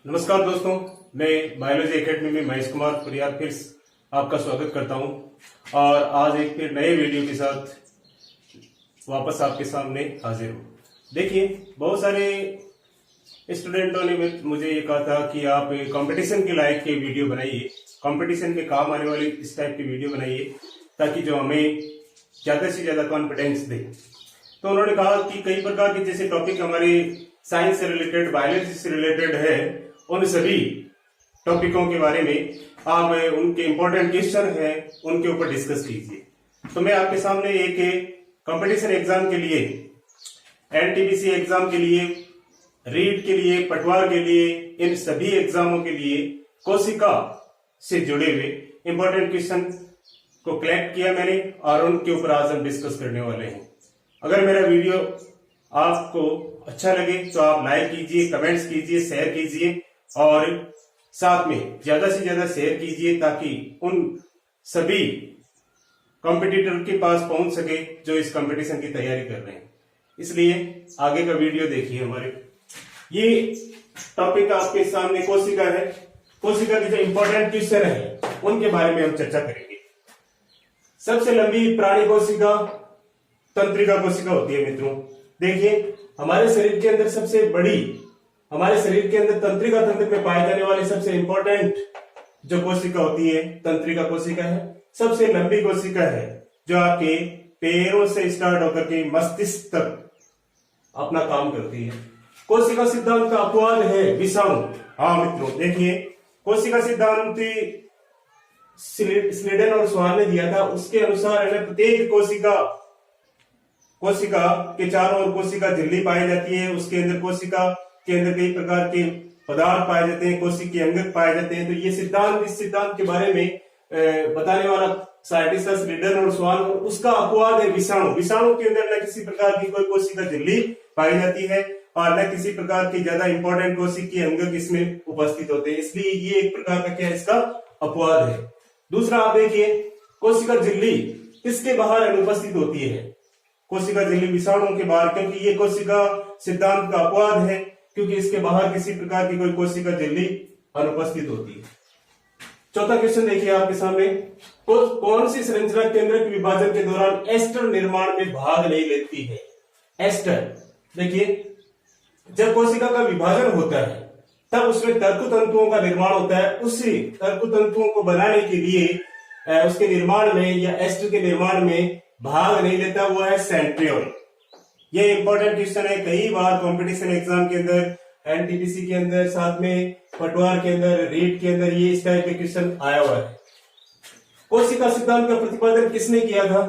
नमस्कार दोस्तों, मैं बायोलॉजी एकेडमी में महेश कुमार परियार फिर आपका स्वागत करता हूं और आज एक फिर नए वीडियो के साथ वापस आपके सामने हाजिर हूं। देखिए, बहुत सारे स्टूडेंटों ने मुझे ये कहा था कि आप कंपटीशन के लायक के वीडियो बनाइए, कंपटीशन में काम आने वाली इस टाइप की वीडियो बनाइए ताकि जो हमें ज्यादा से ज्यादा कॉन्फिडेंस दे। तो उन्होंने कहा कि कई प्रकार के जैसे टॉपिक हमारे साइंस से रिलेटेड, बायोलॉजी से रिलेटेड है, उन सभी टॉपिकों के बारे में आप उनके इंपॉर्टेंट क्वेश्चन है उनके ऊपर डिस्कस कीजिए। तो मैं आपके सामने एक कंपटीशन एग्जाम के लिए, एनटीपीसी एग्जाम के लिए, रीट के लिए, पटवार के लिए, इन सभी एग्जामों के लिए कोशिका से जुड़े हुए इंपॉर्टेंट क्वेश्चन को कलेक्ट किया मैंने और उनके ऊपर आज हम डिस्कस करने वाले हैं। अगर मेरा वीडियो आपको अच्छा लगे तो आप लाइक कीजिए, कमेंट्स कीजिए, शेयर कीजिए और साथ में ज्यादा से ज्यादा शेयर कीजिए ताकि उन सभी कॉम्पिटिटर के पास पहुंच सके जो इस कंपटीशन की तैयारी कर रहे हैं। इसलिए आगे का वीडियो देखिए। हमारे ये टॉपिक आपके सामने कोशिका है। कोशिका के जो इंपॉर्टेंट क्वेश्चन है उनके बारे में हम चर्चा करेंगे। सबसे लंबी प्राणी कोशिका तंत्रिका कोशिका होती है। मित्रों देखिए, हमारे शरीर के अंदर सबसे बड़ी, हमारे शरीर के अंदर तंत्रिका तंत्र में पाए जाने वाली सबसे इंपॉर्टेंट जो कोशिका होती है तंत्रिका कोशिका है। सबसे लंबी कोशिका है जो आपके पैरों से स्टार्ट होकर के मस्तिष्क तक अपना काम करती है। कोशिका सिद्धांत का अपवाद है विषाणु। हाँ मित्रों देखिए, कोशिका सिद्धांत स्लीडन और स्वान ने दिया था। उसके अनुसार प्रत्येक कोशिका के चारों ओर कोशिका झिल्ली पाई जाती है। उसके अंदर कोशिका के अंदर कई प्रकार के पदार्थ पाए जाते हैं, कोशिकीय के अंगक पाए जाते हैं। तो ये सिद्धांत, इस सिद्धांत के बारे में बताने वाला साइंटिस्ट स्लीडन और स्वान, उसका अपवाद है विषाणु। विषाणु के अंदर न किसी प्रकार की कोई कोशिका झिल्ली पाई जाती है और न किसी प्रकार की ज्यादा इंपॉर्टेंट कोशिकीय अंगक इसमें उपस्थित होते हैं। इसलिए ये एक प्रकार का क्या है, इसका अपवाद है। दूसरा आप देखिए, कोशिका झिल्ली किसके बाहर अनुपस्थित होती है? कोशिका झिल्ली विषाणु के बाहर, क्योंकि ये कोशिका सिद्धांत का अपवाद है, क्योंकि इसके बाहर किसी प्रकार की कोई कोशिका झिल्ली अनुपस्थित होती है। चौथा क्वेश्चन देखिए आपके सामने, कौन सी संरचना केंद्रक विभाजन के दौरान एस्टर निर्माण में भाग नहीं लेती है? एस्टर देखिए, जब कोशिका का विभाजन होता है तब उसमें तर्कु तंतुओं का निर्माण होता है। उसी तर्कु तंतुओं को बनाने के लिए उसके निर्माण में या एस्टर के निर्माण में भाग नहीं लेता, वो है सेंट्रियोल। ये इंपॉर्टेंट क्वेश्चन है, कई बार कंपटीशन एग्जाम के अंदर, एनटीपीसी के अंदर, साथ में पटवार के अंदर, रीट के अंदर ये इस टाइप के क्वेश्चन आया हुआ है। कोशिका सिद्धांत का प्रतिपादन किसने किया था?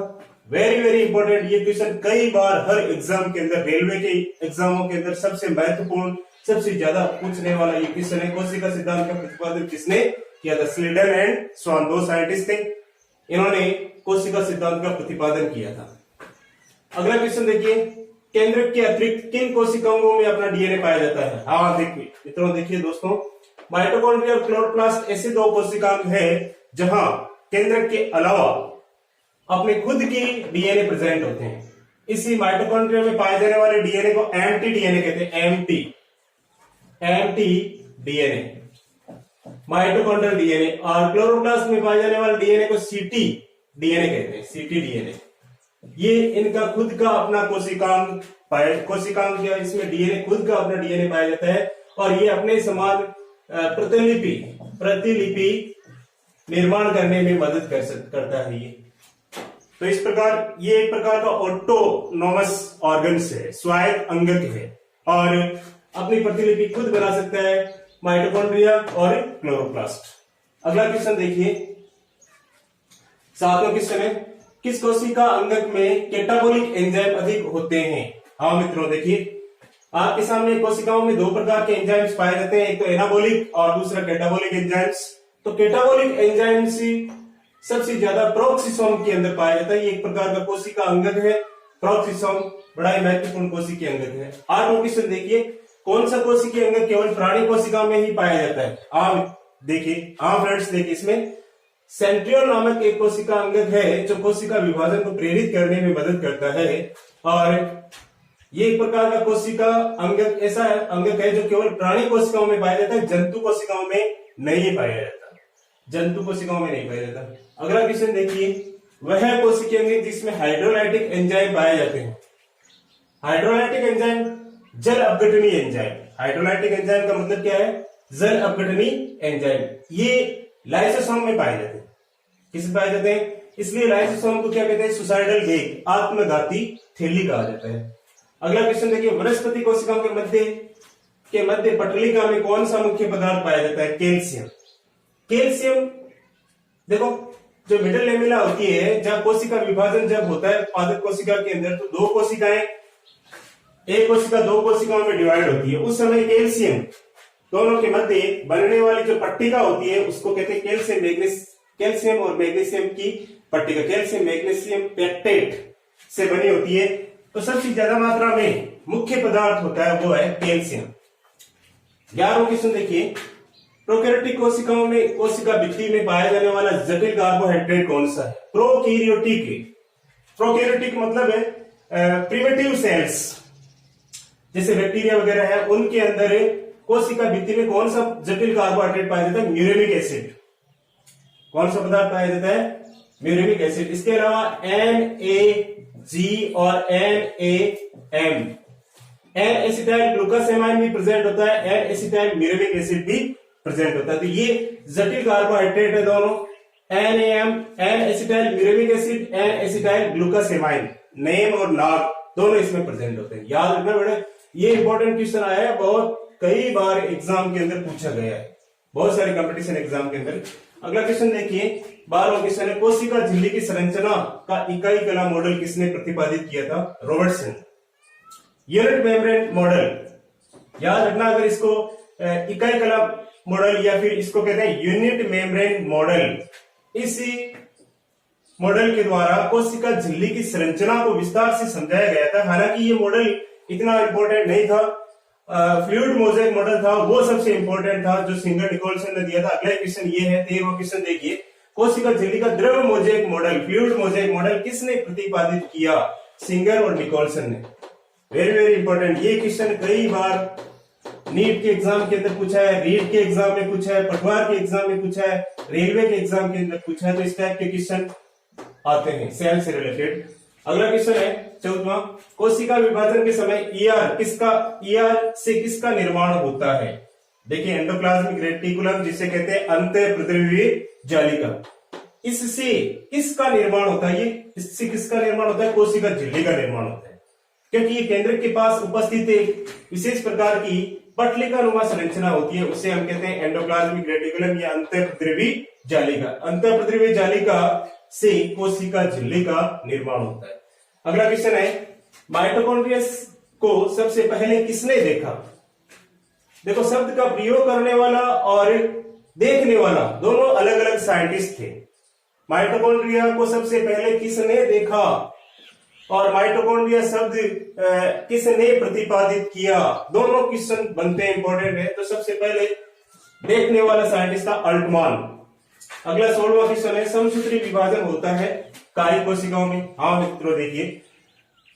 वेरी वेरी इंपॉर्टेंट ये क्वेश्चन कई बार हर एग्जाम के अंदर, रेलवे के एग्जामों के अंदर सबसे महत्वपूर्ण, सबसे ज्यादा पूछने वाला ये क्वेश्चन है। कोशिका सिद्धांत का प्रतिपादन किसने किया था? स्लीडन एंड स्वान, दो साइंटिस्ट थे, इन्होंने कोशिका सिद्धांत का प्रतिपादन किया था। अगला क्वेश्चन देखिए, केंद्रक के अतिरिक्त किन कोशिकाओं में अपना डीएनए पाया जाता है? हाँ देखिए मित्रों, देखिए दोस्तों, माइटोकॉन्ड्रिया और क्लोरोप्लास्ट ऐसे दो कोशिकांग है जहां केंद्रक के अलावा अपने खुद की डीएनए प्रेजेंट होते हैं। इसी माइटोकॉन्ड्रिया में पाए जाने वाले डीएनए को एम्प्टी डीएनए कहते हैं। एम्प्टी डीएनए, माइटोकॉन्ड्रियल डीएनए, और क्लोरोप्लास्ट में पाए जाने वाले डीएनए को सीटी डीएनए कहते हैं, सीटी डीएनए। ये इनका खुद का अपना कोशिकांग या इसमें डीएनए, खुद का अपना डीएनए पाया जाता है और ये अपने समान प्रतिलिपि निर्माण करने में मदद करता है। ये तो इस प्रकार ये एक प्रकार का ऑटोनोमस ऑर्गन्स है, स्वायत्त अंगक है और अपनी प्रतिलिपि खुद बना सकता है माइटोकॉन्ड्रिया और क्लोरोप्लास्ट। अगला क्वेश्चन देखिए, सातवां क्वेश्चन है, किस कोशिका अंगक में कैटाबोलिक एंजाइम अधिक होते हैं? हाँ मित्रों देखिए, आपके सामने कोशिकाओं में दो प्रकार के एंजाइम्स पाए जाते हैं, एक तो एनाबोलिक और दूसरा कैटाबोलिक एंजाइम्स। तो कैटाबोलिक एंजाइम्स सबसे ज्यादा प्रोक्सिसोम के अंदर पाया जाता है। ये एक प्रकार का कोशिका अंगक है, प्रोक्सिसोम बड़ा ही महत्वपूर्ण कोशिकीय अंगक है। आठवां क्वेश्चन देखिए, कौन सा कोशिकीय अंगक केवल प्राणी कोशिका में ही पाया जाता है? आप देखिए, हाँ फ्रेंड्स देखिए, इसमें सेंट्रियोल नामक एक कोशिका अंगक है जो कोशिका विभाजन को प्रेरित करने में मदद करता है और ये एक प्रकार का कोशिका अंगक, ऐसा अंगक है जो केवल प्राणी कोशिकाओं में पाया जाता है, जंतु कोशिकाओं में नहीं पाया जाता, जंतु कोशिकाओं में नहीं पाया जाता। अगला क्वेश्चन देखिए, वह कोशिकीय अंग जिसमें हाइड्रोलाइटिक एंजाइम पाए जाते हैं। हाइड्रोलाइटिक एंजाइम जल अपघटनी एंजाइम। हाइड्रोलाइटिक एंजाइम का मतलब क्या है? जल अपघटनी एंजाइम। ये लाइसोसोम में पाए जाते हैं। किस पाए जाते हैं? इसलिए लाइसोसोम को क्या कहते हैं? सुसाइडल बैग, आत्मघाती थैली कहा जाता है। अगला क्वेश्चन देखिए, वनस्पति कोशिकाओं के मध्य पटलिका में कौन सा मुख्य पदार्थ पाया जाता है? कैल्शियम। कैल्शियम देखो, जो मिडल लेमिला होती है, जब कोशिका विभाजन जब होता है पादप कोशिका के अंदर, तो दो कोशिकाएं, एक कोशिका दो कोशिकाओं में डिवाइड होती है। उस समय कैल्शियम दोनों के मध्य बनने वाली जो पट्टिका होती है उसको कहते हैं कैल्शियम और मैग्नीशियम की पट्टिका। कैल्शियम मैग्नीशियम पेक्टेट से बनी होती है। तो सबसे ज्यादा मात्रा में मुख्य पदार्थ होता है वो है कैल्शियम। 11वां क्वेश्चन देखिए, प्रोकैरियोटिक कोशिकाओं में कोशिका भित्ति में पाया जाने वाला जटिल कार्बोहाइड्रेट कौन सा है? प्रोकैरियोटिक। प्रोकैरियोटिक मतलब है प्रिमिटिव सेल्स, जैसे बैक्टीरिया वगैरह है, उनके अंदर कोशिका भित्ति में कौन सा जटिल कार्बोहाइड्रेट पाया जाता है? Muramic acid. कौन सा पदार्थ पाया जाता है? Muramic acid. इसके अलावा NaG और NaM, एन एसिटाइल ग्लूकोसेमाइन भी प्रेजेंट होता है, एन एसिटाइल म्यूरेमिक एसिड भी प्रेजेंट होता है। तो ये जटिल कार्बोहाइड्रेट है दोनों, NaM, N acetyl muramic acid, N acetyl glucosamine, NAM और नाग दोनों इसमें प्रेजेंट होते हैं। याद रखना बेटा, ये इंपॉर्टेंट क्वेश्चन आया है, बहुत कई बार एग्जाम के अंदर पूछा गया है, बहुत सारे कंपटीशन एग्जाम के अंदर। अगला क्वेश्चन देखिए, 12वां क्वेश्चन है, कोशिका झिल्ली की संरचना का इकाई कला मॉडल किसने प्रतिपादित किया था? रॉबर्टसन। यूनिट मेम्ब्रेन मॉडल याद रखना, अगर इसको इकाई कला मॉडल या फिर इसको कहते हैं यूनिट मेम्ब्रेन मॉडल। इसी मॉडल के द्वारा कोशिका झिल्ली की संरचना को विस्तार से समझाया गया था। हालांकि ये मॉडल इतना इंपॉर्टेंट नहीं था, फ्लूइड मोज़ेक मॉडल था वो सबसे इंपॉर्टेंट था, जो सिंगर निकोलसन ने दिया था। अगला क्वेश्चन ये है, 13वां क्वेश्चन देखिए, कोशिका झिल्ली का द्रव mosaic model, fluid mosaic model किसने प्रतिपादित किया? सिंगर और निकोलसन ने। वेरी वेरी इंपॉर्टेंट, ये क्वेश्चन कई बार नीट के एग्जाम के अंदर पूछा है, रीट के एग्जाम में पूछा है, पटवार के एग्जाम में पूछा है, रेलवे के एग्जाम के अंदर पूछा है। तो इस टाइप के क्वेश्चन आते हैं सेल से रिलेटेड। अगला क्वेश्चन है 14वां, कोशिका विभाजन के समय ईआर से किसका निर्माण होता है? देखिए, एंडोप्लाज्मिक रेटिकुलम जिसे कहते हैं अंतःप्रद्रव्यीय जालिका, इससे किसका निर्माण होता है? इससे किसका निर्माण होता है? कोशिका झिल्ली का निर्माण होता है, क्योंकि ये केंद्र के पास उपस्थित एक विशेष प्रकार की पटलिका नुमा संरचना होती है, उसे हम कहते हैं एंडोप्लाज्मिक रेटिकुलम या अंतःप्रद्रव्यीय जालिका। अंतःप्रद्रव्यीय जालिका से कोशिका झिल्ली का निर्माण होता है। अगला क्वेश्चन है, माइटोकॉन्ड्रिया को सबसे पहले किसने देखा? देखो, शब्द का प्रयोग करने वाला और देखने वाला दोनों अलग अलग साइंटिस्ट थे। माइटोकॉन्ड्रिया को सबसे पहले किसने देखा और माइटोकॉन्ड्रिया शब्द किसने प्रतिपादित किया? दोनों क्वेश्चन बनते हैं, इंपॉर्टेंट है। तो सबसे पहले देखने वाला साइंटिस्ट था अल्टमान। अगला 16वां क्वेश्चन है, समसूत्री विभाजन होता है कार्य कोशिकाओं में? हाँ मित्रों, देखिए,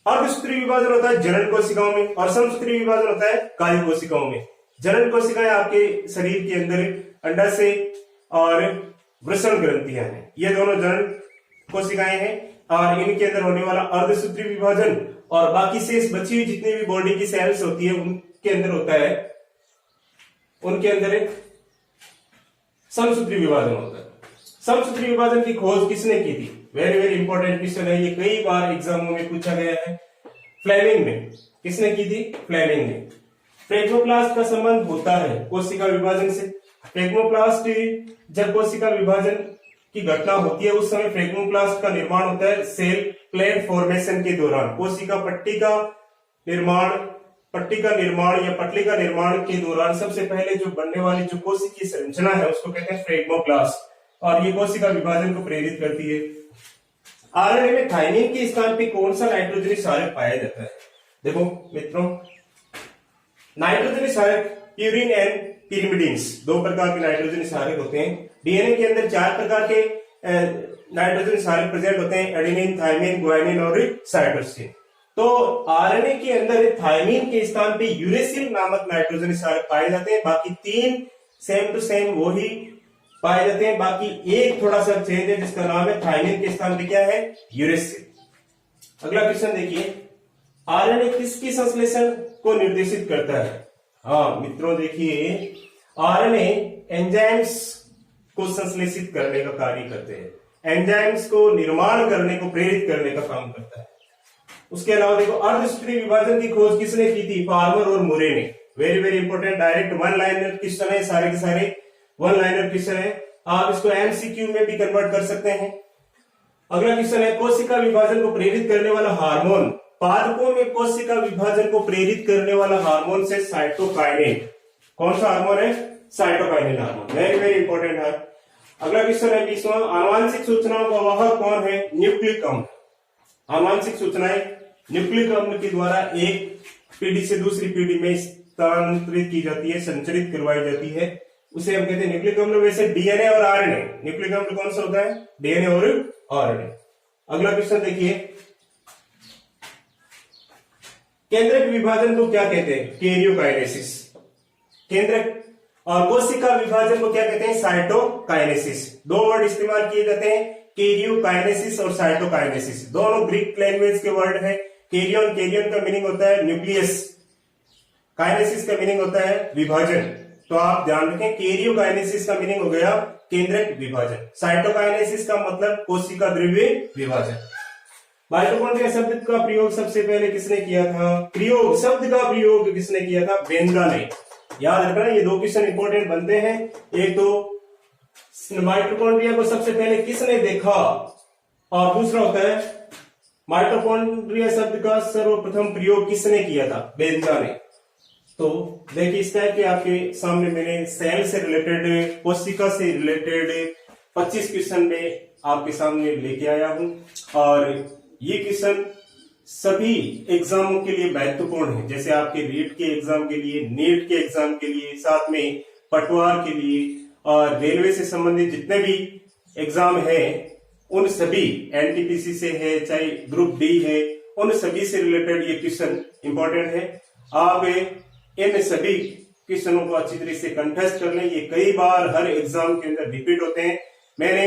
अर्धसूत्री विभाजन होता है जनन कोशिकाओं में और समसूत्री विभाजन होता है कार्य कोशिकाओं में। जनन कोशिकाएं आपके शरीर के अंदर अंडाशय और वृषण ग्रंथियां हैं, ये दोनों जनन कोशिकाएं हैं। और इनके अंदर होने वाला अर्धसूत्री विभाजन और बाकी शेष बची हुई जितनी भी बॉडी की सेल्स होती है उनके अंदर होता है, उनके अंदर एक समसूत्री विभाजन होता है। समसूत्री विभाजन की खोज किसने की थी? वेरी वेरी इंपॉर्टेंट क्वेश्चन है, ये कई बार एग्जामों में पूछा गया है। फ्लेमिंग ने। किसने की थी? फ्लेमिंग ने। फ्रेगमोप्लास्ट का संबंध होता है कोशिका विभाजन से। फ्रेगमोप्लास्ट, जब कोशिका विभाजन की घटना होती है उस समय फ्रेगमोप्लास्ट का निर्माण होता है सेल प्लेट फॉर्मेशन के दौरान। कोशिका पट्टिका निर्माण या पटलिका निर्माण के दौरान सबसे पहले जो बनने वाली जो कोशिकीय संरचना है उसको कहते हैं फ्रेगमोप्लास्ट, और ये कोशिका विभाजन को प्रेरित करती है। आरएनए में थाइमिन के स्थान पे कौन सा नाइट्रोजनी क्षारक पाया जाता है? देखो मित्रों, नाइट्रोजनी क्षारक प्यूरिन एंड पिरिमिडिन्स, दो प्रकार के नाइट्रोजनी क्षारक होते हैं। डीएनए के अंदर 4 प्रकार के नाइट्रोजन क्षारक प्रेजेंट होते हैं, एडेनिन, थाइमिन, ग्वानिन और साइटोसिन। तो आरएनए के अंदर थायमीन के स्थान पे यूरेसिल नामक नाइट्रोजन क्षारक पाए जाते हैं, बाकी 3 सेम टू सेम वही पाए जाते हैं। बाकी एक थोड़ा सा चेंज है जिसका नाम है थायमीन के स्थान पे क्या है, यूरेसिल। अगला क्वेश्चन देखिए, आरएनए किसकी संश्लेषण को निर्देशित करता है? हाँ मित्रों देखिए, आरएनए एंजाइम्स को संश्लेषित करने का कार्य करते हैं, एंजाइम्स को निर्माण करने को प्रेरित करने का काम करता है। उसके अलावा देखो, अर्धसूत्रीय विभाजन की खोज किसने की थी? फार्मर और मुरे ने। Very very important, direct one liner question है, सारे के सारे वन लाइनर क्वेश्चन है। आप इसको एमसीक्यू में भी कन्वर्ट कर सकते हैं। अगला क्वेश्चन है, कोशिका विभाजन को प्रेरित करने वाला हार्मोन। पादपों में कोशिका विभाजन को प्रेरित करने वाला हार्मोन से साइटोकाइनेट। कौन सा हार्मोन है? साइटोकाइनेट हार्मोन। वेरी वेरी इंपॉर्टेंट है। अगला क्वेश्चन है 20वां, आनुवांशिक सूचनाओं का वाहक कौन है? न्यूक्लिक अम्ल। आनुवांशिक सूचनाएं न्यूक्लिक अम्ल के द्वारा एक पीढ़ी से दूसरी पीढ़ी में स्थानांतरित की जाती है, संचरित करवाई जाती है, उसे हम कहते हैं न्यूक्लिक अम्ल। वैसे डीएनए और आरएनए, न्यूक्लिक अम्ल कौन सा होता है? डीएनए और आरएनए। अगला क्वेश्चन देखिए, केंद्रक विभाजन को क्या कहते हैं? कैरियोकाइनेसिस। केंद्रक और कोशिका विभाजन को क्या कहते हैं? साइटोकाइनेसिस। दो वर्ड इस्तेमाल किए जाते हैं, कैरियोकाइनेसिस और साइटोकाइनेसिस। दोनों ग्रीक लैंग्वेज के वर्ड है। कैरियन, कैरियन का मीनिंग होता है न्यूक्लियस, काइनेसिस का मीनिंग होता है विभाजन। तो आप ध्यान रखें, कैरियोकाइनेसिस का मीनिंग हो गया केंद्रक विभाजन, साइटोकाइनेसिस का मतलब कोशिका द्रव्य विभाजन। माइटोकॉन्ड्रिया शब्द का प्रयोग सबसे पहले किसने किया था? प्रयोग, शब्द का प्रयोग किसने किया था? बेंजा ने। याद रखना, ये दो क्वेश्चन इंपॉर्टेंट बनते हैं। एक तो माइटोकॉन्ड्रिया को सबसे पहले किसने देखा, और दूसरा होता है माइटोकॉन्ड्रिया शब्द का सर्वप्रथम प्रयोग किसने किया था? बेंजा ने। तो देखिए, इस टाइप के आपके सामने मैंने सेल से रिलेटेड, कोशिका से रिलेटेड 25 क्वेश्चन में आपके सामने लेके आया हूं, और ये क्वेश्चन सभी एग्जामों के लिए महत्वपूर्ण है। जैसे आपके रीट के एग्जाम के लिए, नीट के एग्जाम के लिए, साथ में पटवार के लिए, और रेलवे से संबंधित जितने भी एग्जाम है उन सभी, एनटीपीसी से है, चाहे ग्रुप डी है, उन सभी से रिलेटेड ये क्वेश्चन इंपॉर्टेंट है। आप इन सभी क्वेश्चनों को अच्छी तरीके से कंठस्थ कर लें। ये कई बार हर एग्जाम के अंदर रिपीट होते हैं। मैंने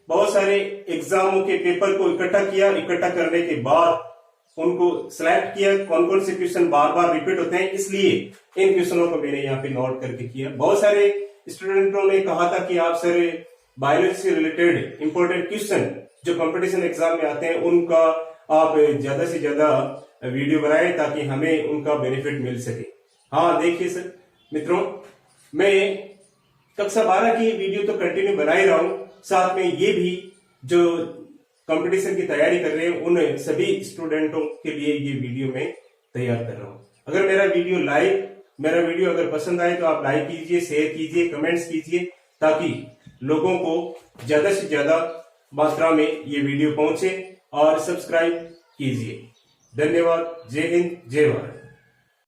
बहुत सारे एग्जामों के पेपर को इकट्ठा किया, इकट्ठा करने के बाद उनको सिलेक्ट किया कौन कौन से क्वेश्चन बार बार रिपीट होते हैं, इसलिए इन क्वेश्चनों को मैंने यहाँ पे नोट करके किया। बहुत सारे स्टूडेंटों ने कहा था कि आप सर बायोलॉजी से रिलेटेड इंपॉर्टेंट क्वेश्चन जो कंपटीशन एग्जाम में आते हैं उनका आप ज्यादा से ज्यादा वीडियो बनाएं ताकि हमें उनका बेनिफिट मिल सके। हाँ देखिए सर मित्रों, मैं कक्षा 12 की वीडियो तो कंटिन्यू बना ही रहा हूं, साथ में ये भी जो कंपटीशन की तैयारी कर रहे हैं उन सभी स्टूडेंटों के लिए ये वीडियो मैं तैयार कर रहा हूं। अगर मेरा वीडियो अगर पसंद आए तो आप लाइक कीजिए, शेयर कीजिए, कमेंट्स कीजिए, ताकि लोगों को ज्यादा से ज्यादा मात्रा में ये वीडियो पहुंचे, और सब्सक्राइब कीजिए। धन्यवाद। जय हिंद, जय भारत।